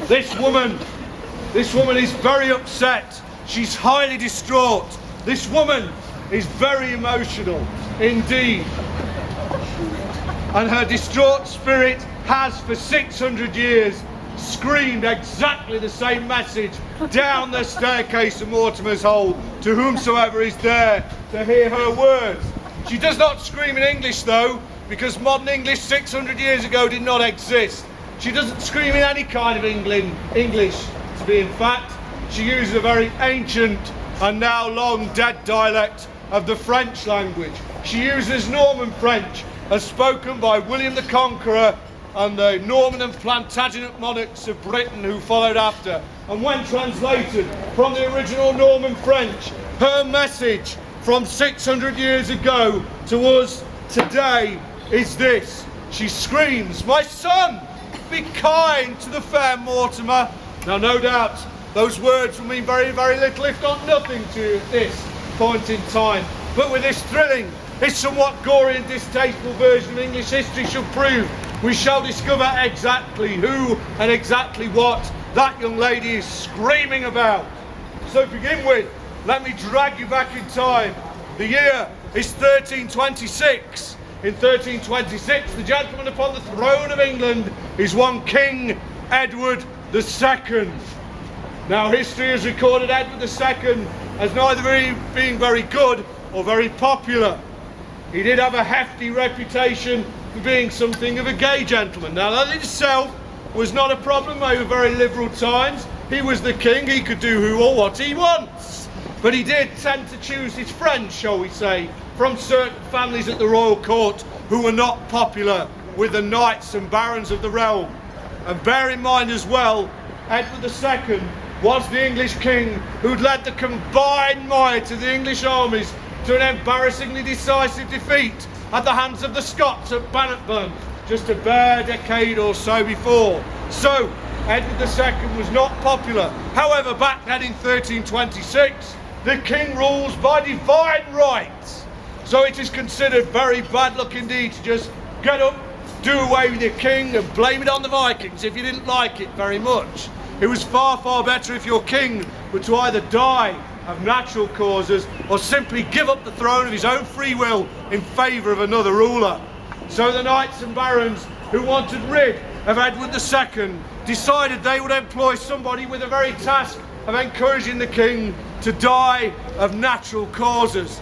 This woman is very upset. She's highly distraught. This woman is very emotional indeed. And her distraught spirit has for 600 years screamed exactly the same message down the staircase of Mortimer's Hole to whomsoever is there to hear her words. She does not scream in English though, because modern English 600 years ago did not exist. She doesn't scream in any kind of English to be in fact. She uses a very ancient and now long dead dialect of the French language. She uses Norman French as spoken by William the Conqueror and the Norman and Plantagenet monarchs of Britain who followed after. And when translated from the original Norman French, her message from 600 years ago to us today is this. She screams, "My son, be kind to the fair Mortimer." Now no doubt those words will mean very, very little, if not nothing to you at this point in time. But with this thrilling, this somewhat gory and distasteful version of English history shall prove, we shall discover exactly who and exactly what that young lady is screaming about. So to begin with, let me drag you back in time. The year is 1326. In 1326, the gentleman upon the throne of England is one King Edward II. Now history has recorded Edward II as neither being very good or very popular. He did have a hefty reputation for being something of a gay gentleman. Now that in itself was not a problem. They were very liberal times. He was the king, he could do who or what he wants. But he did tend to choose his friends, shall we say, from certain families at the royal court who were not popular with the knights and barons of the realm. And bear in mind as well, Edward II was the English king who'd led the combined might of the English armies to an embarrassingly decisive defeat at the hands of the Scots at Bannockburn just a bare decade or so before. So Edward II was not popular. However, back then in 1326, the king rules by divine right. So it is considered very bad luck indeed to just get up, do away with your king and blame it on the Vikings if you didn't like it very much. It was far, far better if your king were to either die of natural causes or simply give up the throne of his own free will in favour of another ruler. So the knights and barons who wanted rid of Edward II decided they would employ somebody with the very task of encouraging the king to die of natural causes.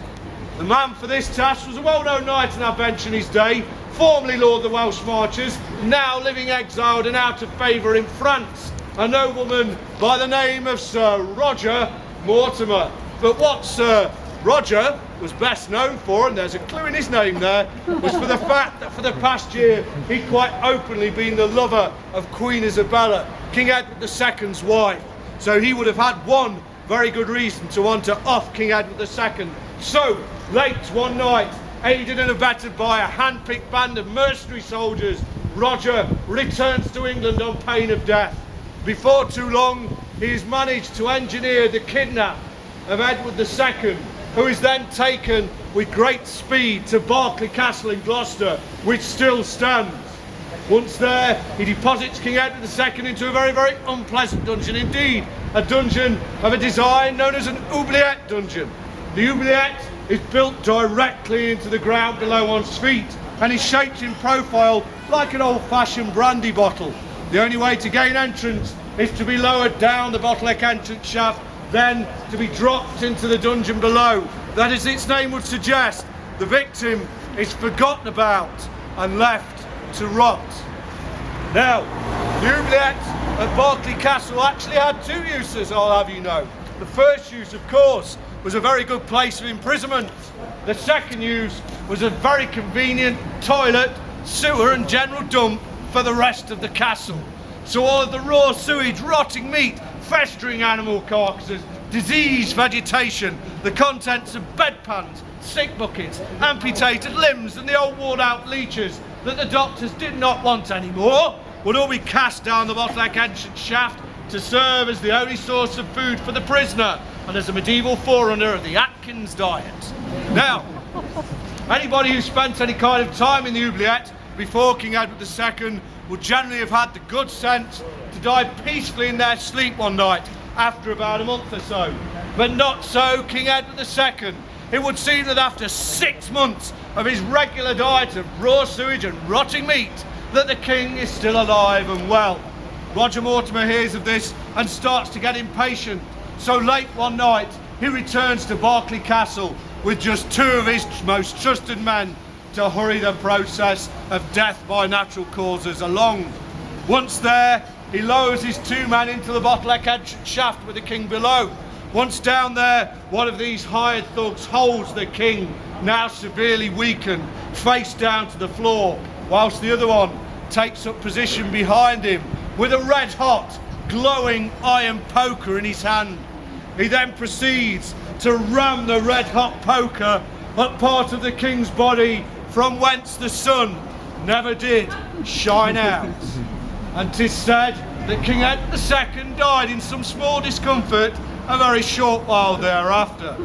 The man for this task was a well-known knight in our bench in his day, formerly Lord of the Welsh Marches, now living exiled and out of favour in France, a nobleman by the name of Sir Roger Mortimer. But what Sir Roger was best known for, and there's a clue in his name there, was for the fact that for the past year he'd quite openly been the lover of Queen Isabella, King Edward II's wife. So he would have had one very good reason to want to off King Edward II. So, late one night, aided and abetted by a hand-picked band of mercenary soldiers, Roger returns to England on pain of death. Before too long, he has managed to engineer the kidnap of Edward II, who is then taken with great speed to Berkeley Castle in Gloucester, which still stands. Once there, he deposits King Edward II into a very, very unpleasant dungeon indeed, a dungeon of a design known as an oubliette dungeon. The oubliette is built directly into the ground below one's feet and is shaped in profile like an old-fashioned brandy bottle. The only way to gain entrance is to be lowered down the bottleneck entrance shaft, then to be dropped into the dungeon below. That, as its name would suggest, the victim is forgotten about and left to rot. Now, the oubliette at Berkeley Castle actually had two uses, I'll have you know. The first use, of course, was a very good place of imprisonment. The second use was a very convenient toilet, sewer and general dump for the rest of the castle. So all of the raw sewage, rotting meat, festering animal carcasses, diseased vegetation, the contents of bedpans, sick buckets, amputated limbs and the old worn out leeches that the doctors did not want anymore would all be cast down the bottleneck entrance shaft to serve as the only source of food for the prisoner and as a medieval forerunner of the Atkins diet. Now, anybody who spent any kind of time in the oubliette before King Edward II would generally have had the good sense to die peacefully in their sleep one night after about a month or so. But not so King Edward II. It would seem that after 6 months of his regular diet of raw sewage and rotting meat, that the king is still alive and well. Roger Mortimer hears of this and starts to get impatient. So late one night, he returns to Berkeley Castle with just 2 of his most trusted men to hurry the process of death by natural causes along. Once there, he lowers his 2 men into the bottleneck shaft with the king below. Once down there, one of these hired thugs holds the king, now severely weakened, face down to the floor, whilst the other one takes up position behind him with a red-hot, glowing iron poker in his hand. He then proceeds to ram the red-hot poker at part of the king's body from whence the sun never did shine out. And 'tis said that King Edward II died in some small discomfort a very short while thereafter.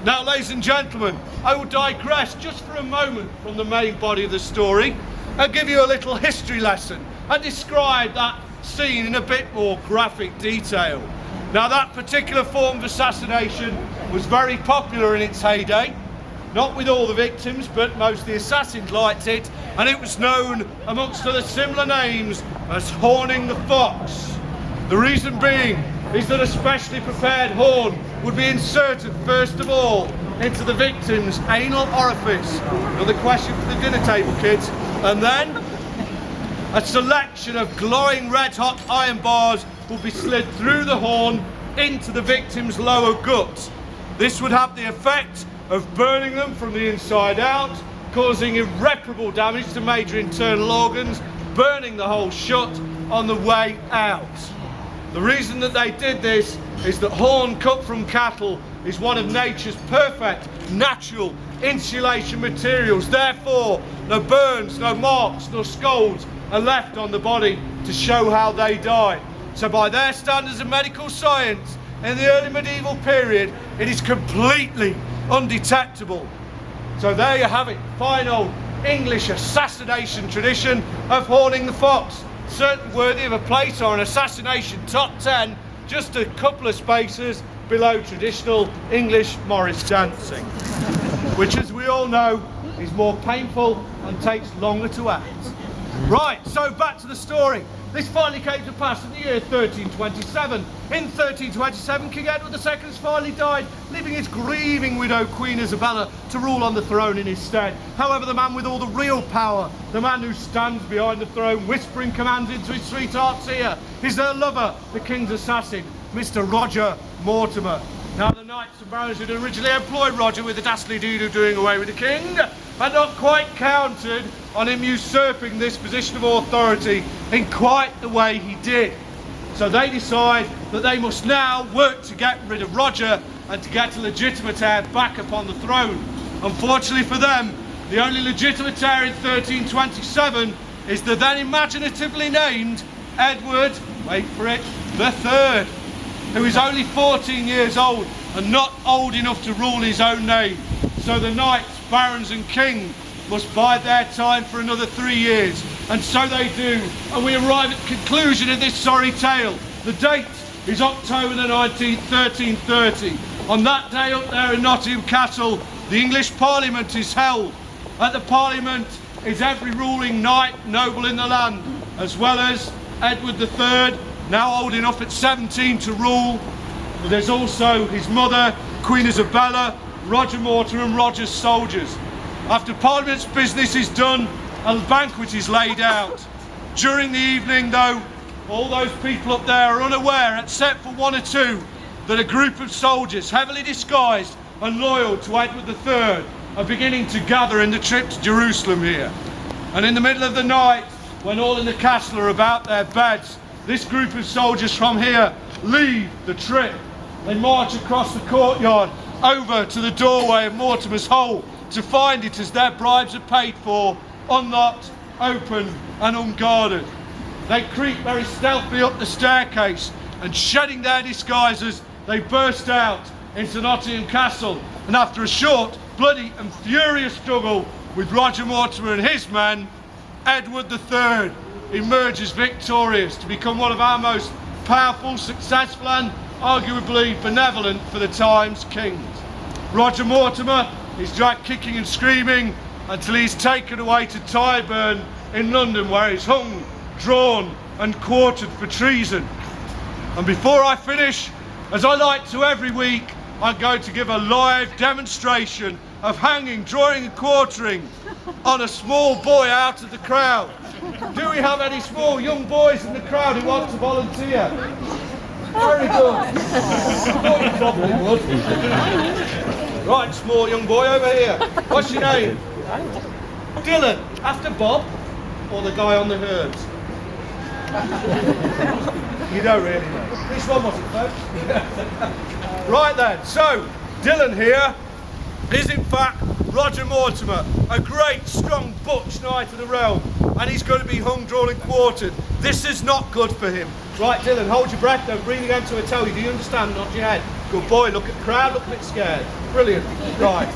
Now, ladies and gentlemen, I will digress just for a moment from the main body of the story and give you a little history lesson and describe that scene in a bit more graphic detail. Now, that particular form of assassination was very popular in its heyday, not with all the victims, but most of the assassins liked it, and it was known, amongst other similar names, as horning the fox. The reason being is that a specially prepared horn would be inserted first of all into the victim's anal orifice. Another question for the dinner table, kids. And then a selection of glowing red-hot iron bars would be slid through the horn into the victim's lower gut. This would have the effect of burning them from the inside out, causing irreparable damage to major internal organs, burning the hole shut on the way out. The reason that they did this is that horn cut from cattle is one of nature's perfect natural insulation materials. Therefore, no burns, no marks, no scalds are left on the body to show how they died. So by their standards of medical science, in the early medieval period, it is completely undetectable. So there you have it, fine old English assassination tradition of horning the fox. Certainly worthy of a place on an assassination top 10, just a couple of spaces below traditional English Morris dancing, which, as we all know, is more painful and takes longer to act. Right, so back to the story. This finally came to pass in the year 1327. In 1327, King Edward II has finally died, leaving his grieving widow, Queen Isabella, to rule on the throne in his stead. However, the man with all the real power, the man who stands behind the throne, whispering commands into his sweetheart's ear, is their lover, the king's assassin, Mr. Roger Mortimer. Now, the knights and barons who had originally employed Roger with the dastardly deed of doing away with the king had not quite counted on him usurping this position of authority in quite the way he did. So they decide that they must now work to get rid of Roger and to get a legitimate heir back upon the throne. Unfortunately for them, the only legitimate heir in 1327 is the then imaginatively named Edward, wait for it, III, who is only 14 years old and not old enough to rule his own name. So the knights, barons and king must bide their time for another 3 years, and so they do, and we arrive at the conclusion of this sorry tale. The date is October the 19th, 1330. On that day up there in Nottingham Castle, the English Parliament is held. At the Parliament is every ruling knight, noble in the land, as well as Edward III, now old enough at 17 to rule. But there's also his mother, Queen Isabella, Roger Mortimer and Roger's soldiers. After Parliament's business is done, a banquet is laid out. During the evening, though, all those people up there are unaware, except for 1 or 2, that a group of soldiers, heavily disguised and loyal to Edward III, are beginning to gather in the trip to Jerusalem here. And in the middle of the night, when all in the castle are about their beds, this group of soldiers from here leave the trip. They march across the courtyard over to the doorway of Mortimer's hole to find it, as their bribes are paid for, unlocked, open and unguarded. They creep very stealthily up the staircase, and shedding their disguises, they burst out into Nottingham Castle, and after a short, bloody and furious struggle with Roger Mortimer and his men, Edward III emerges victorious to become one of our most powerful, successful and arguably benevolent for the times kings. Roger Mortimer is dragged kicking and screaming until he's taken away to Tyburn in London, where he's hung, drawn and quartered for treason. And before I finish, as I like to every week, I'm going to give a live demonstration of hanging, drawing and quartering on a small boy out of the crowd. Do we have any small young boys in the crowd who want to volunteer? Very good. Thought you probably would. Right, small young boy over here. What's your name? Dylan. After Bob or the guy on the herbs? You don't really know. This one wasn't, folks. Right then, so Dylan here is in fact Roger Mortimer, a great, strong, butch knight of the realm, and he's going to be hung, drawn and quartered. This is not good for him. Right, Dylan, hold your breath, don't breathe again until I tell you. Do you understand? Nod your head. Good boy, look at the crowd, look a bit scared. Brilliant. Right.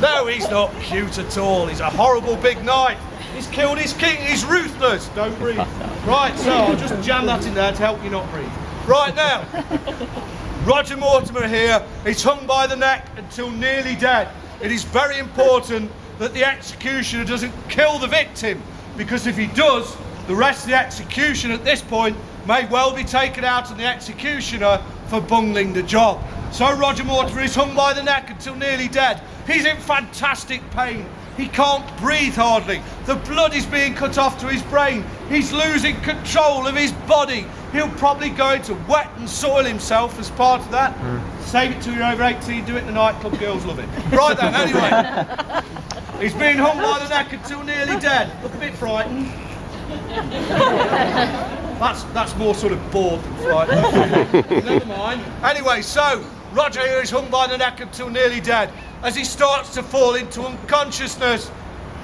No, he's not cute at all. He's a horrible big knight. He's killed his king, he's ruthless. Don't breathe. Right, so I'll just jam that in there to help you not breathe. Right now, Roger Mortimer here is hung by the neck until nearly dead. It is very important that the executioner doesn't kill the victim, because if he does, the rest of the execution at this point may well be taken out on the executioner for bungling the job. So Roger Mortimer is hung by the neck until nearly dead. He's in fantastic pain. He can't breathe hardly. The blood is being cut off to his brain. He's losing control of his body. He'll probably go into wet and soil himself as part of that. Save it till you're over 18, do it in the nightclub, girls love it. Right then, anyway. He's being hung by the neck until nearly dead. Look a bit frightened. That's more sort of bored than frightened. Never mind. Anyway, so Roger here is hung by the neck until nearly dead. As he starts to fall into unconsciousness,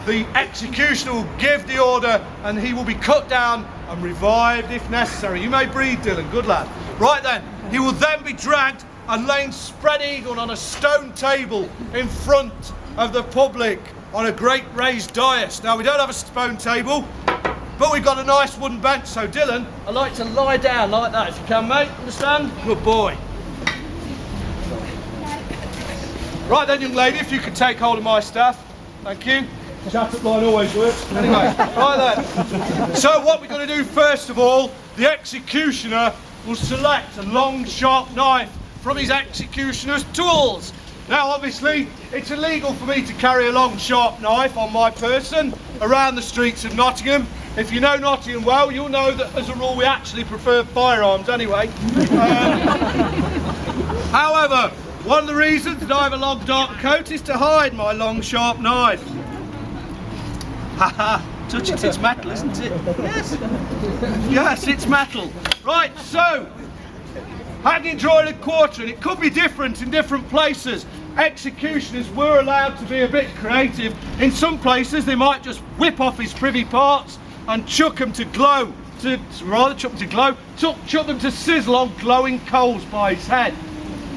the executioner will give the order and he will be cut down and revived if necessary. You may breathe, Dylan, good lad. Right then, he will then be dragged and laid spread-eagled on a stone table in front of the public on a great raised dais. Now, we don't have a stone table, but we've got a nice wooden bench. So, Dylan, I'd like to lie down like that if you can, mate. Understand? Good boy. Right then, young lady, if you could take hold of my staff. Thank you. Chat-up line always works. Anyway, right then. So what we're going to do first of all, the executioner will select a long, sharp knife from his executioner's tools. Now, obviously, it's illegal for me to carry a long, sharp knife on my person around the streets of Nottingham. If you know Nottingham well, you'll know that as a rule we actually prefer firearms anyway. However, one of the reasons that I have a long dark coat is to hide my long sharp knife. Haha, touch it, it's metal, isn't it? Yes. Yes, it's metal. Right, so, hanging, drawing and quartering, it could be different in different places. Executioners were allowed to be a bit creative. In some places they might just whip off his privy parts and chuck them to glow, chuck them to sizzle on glowing coals by his head.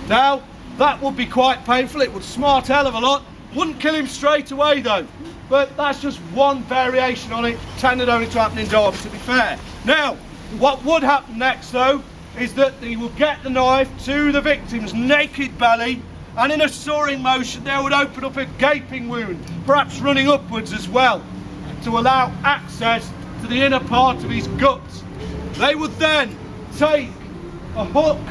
Now, that would be quite painful, it would smart a hell of a lot. Wouldn't kill him straight away though. But that's just one variation on it, tended only to happen in Derby, to be fair. Now, what would happen next though, is that he will get the knife to the victim's naked belly, and in a sawing motion they would open up a gaping wound, perhaps running upwards as well, to allow access to the inner part of his guts. They would then take a hook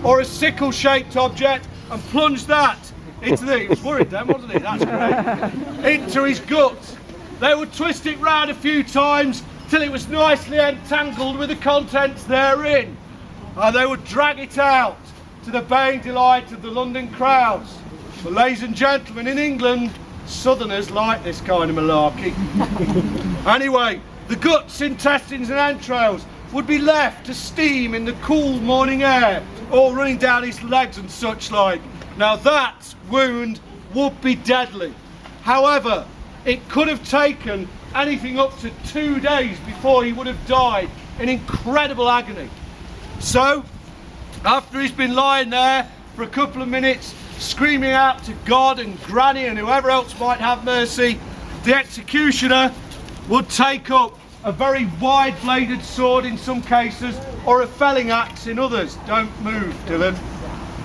or a sickle-shaped object and plunge that into he was worried then, wasn't he? That's great. Into his guts. They would twist it round a few times till it was nicely entangled with the contents therein. And they would drag it out to the baying delight of the London crowds. But ladies and gentlemen, in England, Southerners like this kind of malarkey. Anyway, the guts, intestines and entrails would be left to steam in the cool morning air, or running down his legs and such like. Now that wound would be deadly. However, it could have taken anything up to 2 days before he would have died in incredible agony. So, after he's been lying there for a couple of minutes, screaming out to God and Granny and whoever else might have mercy, the executioner would take up a very wide-bladed sword in some cases, or a felling axe in others. Don't move, Dylan.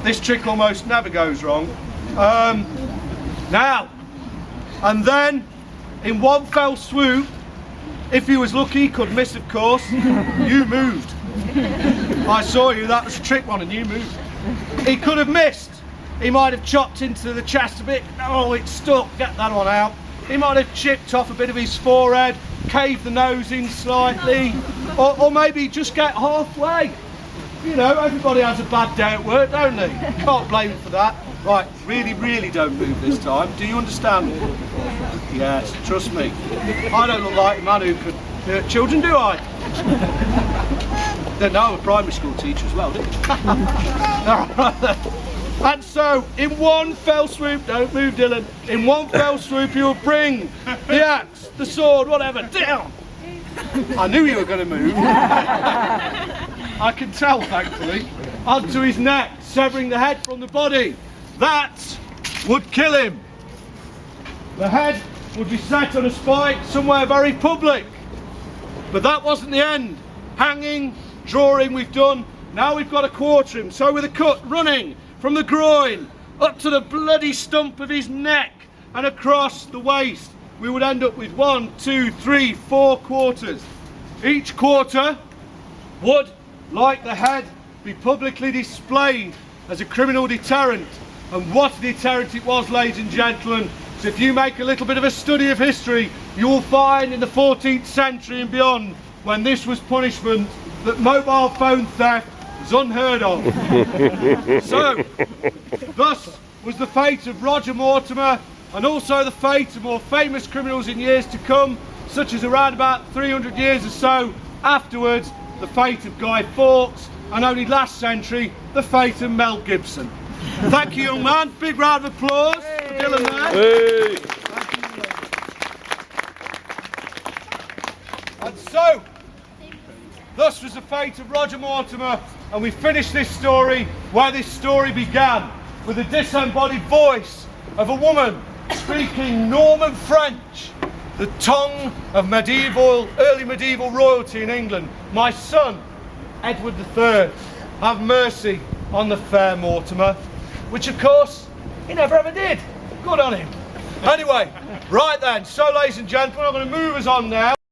This trick almost never goes wrong. Now, and then, in one fell swoop, if he was lucky, he could miss, of course, you moved. I saw you, that was a trick one, and you moved. He could have missed. He might have chopped into the chest a bit. Oh, it's stuck, get that one out. He might have chipped off a bit of his forehead, caved the nose in slightly, or maybe just get halfway. You know, everybody has a bad day at work, don't they? Can't blame him for that. Right, really don't move this time. Do you understand? Yes, trust me. I don't look like a man who could hurt children, do I? Then I'm a primary school teacher as well, didn't I? And so, in one fell swoop, don't move, Dylan, in one fell swoop you'll bring the axe, the sword, whatever, down. I knew you were going to move. I can tell, thankfully. Onto his neck, severing the head from the body. That would kill him. The head would be set on a spike somewhere very public. But that wasn't the end. Hanging, drawing, we've done. Now we've got to quarter him. So with a cut running from the groin up to the bloody stump of his neck and across the waist, we would end up with 1, 2, 3, 4 quarters. Each quarter would, like the head, be publicly displayed as a criminal deterrent. And what a deterrent it was, ladies and gentlemen. So if you make a little bit of a study of history, you will find in the 14th century and beyond, when this was punishment, that mobile phone theft was unheard of. So, thus was the fate of Roger Mortimer, and also the fate of more famous criminals in years to come, such as around about 300 years or so afterwards, the fate of Guy Fawkes, and only last century, the fate of Mel Gibson. Thank you, young man. Big round of applause for Dylan there. Hey. And so, thus was the fate of Roger Mortimer, and we finish this story where this story began, with the disembodied voice of a woman speaking Norman French, the tongue of early medieval royalty in England. My son, Edward III, have mercy on the fair Mortimer, which of course he never ever did. Good on him. Anyway, right then, so ladies and gentlemen, I'm going to move us on now.